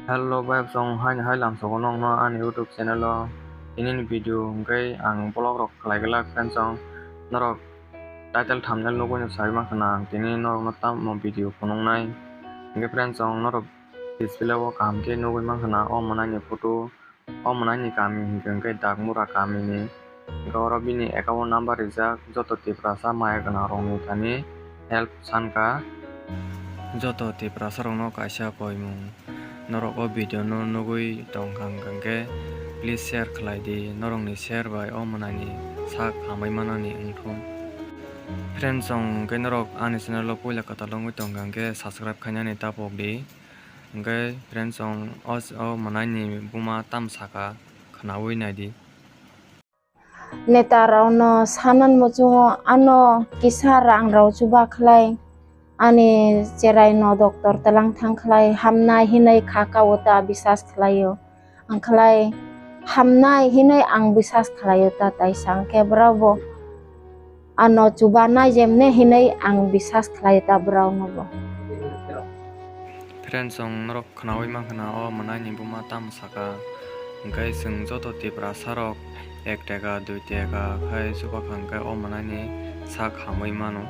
Hello web song hai lam so nong no an YouTube channel lo ini video ngai ang blog rok khlai gala fan song norok title thumbnail no gon sai ma khana tini norok no tam mo video phonong nai ngai friend song norok display o kam ke no gon ma khana o monai ni photo o monai ni kami ngai dak mura kami ni goro bini account number rijak joto tiprasa maya gana rong ni thani help sanka joto tiprasa rong no kaisa poimung norok o video no nugui tongkang gangke please share khlai di norok ni share by o manani sak hamai manani ungthum friends song ke norok ani channel lo puila katalongui tongkang ke subscribe khainani tapok di ngke friends song o manani buma tam saka khnawi nai di netarauno sanan mochungo ano kisa rang rau chuba khlai ani cherai no doctor talang thang khlai hamnai hinai khaka ota bisas khlaio angkhlai hamnai hinai ang bisas khlaio ta tai sangke bravo ano chuba nai jemne hinai ang bisas khlaio ta bravo bo friends song norok khnawi ma khana o manani buma tam saka ngkai sung joto tiprasa rok 1 টাকা 2 টাকা khai suba khangkai o manani sak hamai mano